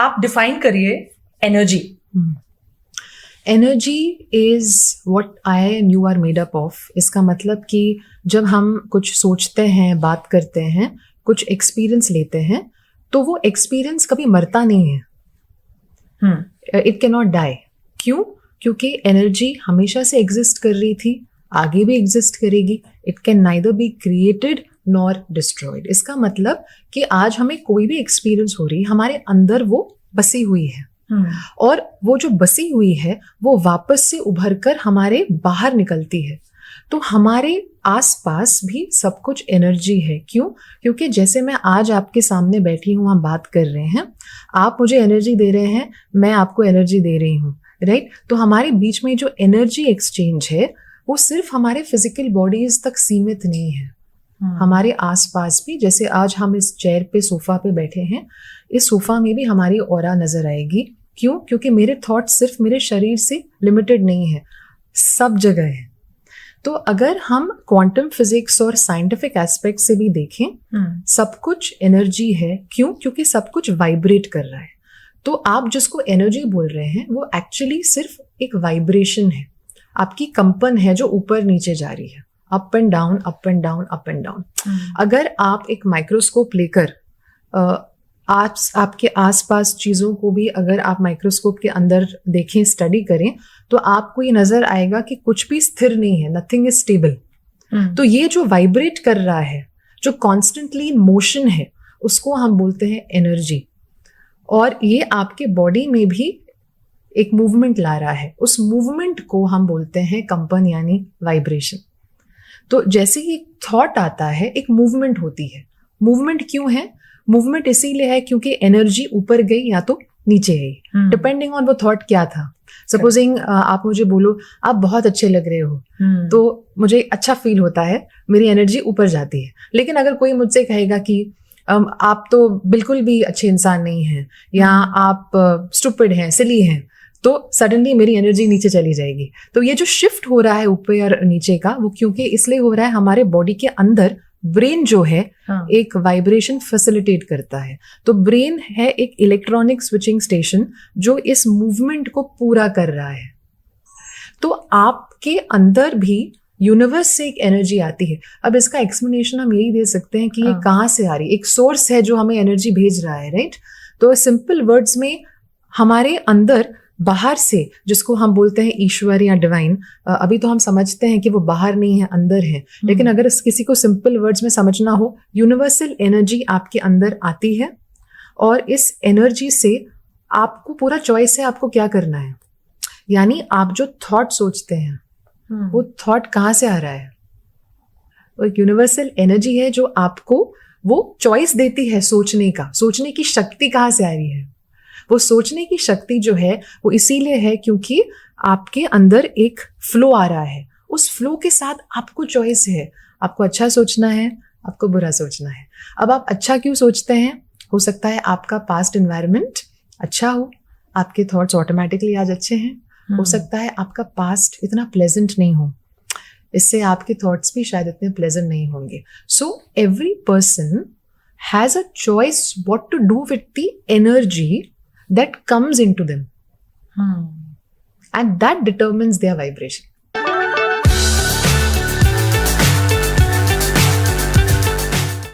आप डिफाइन करिए energy. Energy is what I and you are made up of. इसका मतलब कि जब हम कुछ सोचते हैं, बात करते हैं, कुछ एक्सपीरियंस लेते हैं, तो वो एक्सपीरियंस कभी मरता नहीं है। It can not die. क्यों? क्योंकि एनर्जी हमेशा से एग्जिस्ट कर रही थी, आगे भी एग्जिस्ट करेगी। It can neither be created nor destroyed. इसका मतलब कि आज हमें कोई भी एक्सपीरियंस हो रही, हमारे अंदर वो बसी हुई है, और वो जो बसी हुई है वो वापस से उभर कर हमारे बाहर निकलती है। तो हमारे आसपास भी सब कुछ एनर्जी है। क्यों? क्योंकि जैसे मैं आज आपके सामने बैठी हूँ, हम बात कर रहे हैं, आप मुझे एनर्जी दे रहे हैं, मैं आपको एनर्जी दे रही हूँ, राइट? तो हमारे बीच में जो एनर्जी एक्सचेंज है वो सिर्फ हमारे फिजिकल बॉडीज तक सीमित नहीं है। हमारे आसपास भी, जैसे आज हम इस चेयर पे, सोफा पे बैठे हैं, इस सोफा में भी हमारी ऑरा नजर आएगी। क्यों? क्योंकि मेरे थॉट सिर्फ मेरे शरीर से लिमिटेड नहीं है, सब जगह है। तो अगर हम क्वांटम फिजिक्स और साइंटिफिक एस्पेक्ट से भी देखें, सब कुछ एनर्जी है। क्यों? क्योंकि सब कुछ वाइब्रेट कर रहा है। तो आप जिसको एनर्जी बोल रहे हैं वो एक्चुअली सिर्फ एक वाइब्रेशन है, आपकी कंपन है जो ऊपर नीचे जा रही है, up and down, up and down, up and down. अगर आप एक माइक्रोस्कोप लेकर आपके आसपास चीजों को भी अगर आप माइक्रोस्कोप के अंदर देखें, स्टडी करें, तो आपको ये नजर आएगा कि कुछ भी स्थिर नहीं है, नथिंग इज स्टेबल। तो ये जो वाइब्रेट कर रहा है, जो कॉन्स्टेंटली इन मोशन है, उसको हम बोलते हैं एनर्जी। और ये आपके बॉडी में भी एक मूवमेंट ला रहा है, उस मूवमेंट को हम बोलते हैं कंपन यानी वाइब्रेशन। तो जैसे ही एक थॉट आता है, एक मूवमेंट होती है। मूवमेंट क्यों है? मूवमेंट इसीलिए है क्योंकि एनर्जी ऊपर गई या तो नीचे गई, डिपेंडिंग ऑन वो थॉट क्या था। सपोजिंग आप मुझे बोलो आप बहुत अच्छे लग रहे हो, तो मुझे अच्छा फील होता है, मेरी एनर्जी ऊपर जाती है। लेकिन अगर कोई मुझसे कहेगा कि आप तो बिल्कुल भी अच्छे इंसान नहीं हैं, या आप स्टूपिड हैं, सिली हैं, तो सडनली मेरी एनर्जी नीचे चली जाएगी। तो ये जो शिफ्ट हो रहा है ऊपर और नीचे का, वो क्योंकि इसलिए हो रहा है, हमारे बॉडी के अंदर ब्रेन जो है एक वाइब्रेशन फैसिलिटेट करता है। तो ब्रेन है एक इलेक्ट्रॉनिक स्विचिंग स्टेशन जो इस मूवमेंट को पूरा कर रहा है। तो आपके अंदर भी यूनिवर्स से एक एनर्जी आती है। अब इसका एक्सप्लेनेशन हम यही दे सकते हैं कि ये कहाँ से आ रही है। एक सोर्स है जो हमें एनर्जी भेज रहा है, राइट? तो सिंपल वर्ड्स में हमारे अंदर बाहर से, जिसको हम बोलते हैं ईश्वर या डिवाइन, अभी तो हम समझते हैं कि वो बाहर नहीं है, अंदर है। लेकिन अगर किसी को सिंपल वर्ड्स में समझना हो, यूनिवर्सल एनर्जी आपके अंदर आती है, और इस एनर्जी से आपको पूरा चॉइस है आपको क्या करना है। यानी आप जो थॉट सोचते हैं, वो थॉट कहाँ से आ रहा है? वो एक यूनिवर्सल एनर्जी है जो आपको वो चॉइस देती है सोचने का। सोचने की शक्ति कहाँ से आ रही है? वो सोचने की शक्ति जो है वो इसीलिए है क्योंकि आपके अंदर एक फ्लो आ रहा है। उस फ्लो के साथ आपको चॉइस है, आपको अच्छा सोचना है, आपको बुरा सोचना है। अब आप अच्छा क्यों सोचते हैं? हो सकता है आपका पास्ट एनवायरनमेंट अच्छा हो, आपके थॉट्स ऑटोमेटिकली आज अच्छे हैं। हो सकता है आपका पास्ट इतना प्लेजेंट नहीं हो, इससे आपके थॉट्स भी शायद इतने प्लेजेंट नहीं होंगे। So every person has a choice what to do with the energy that comes into them, and that determines their vibration.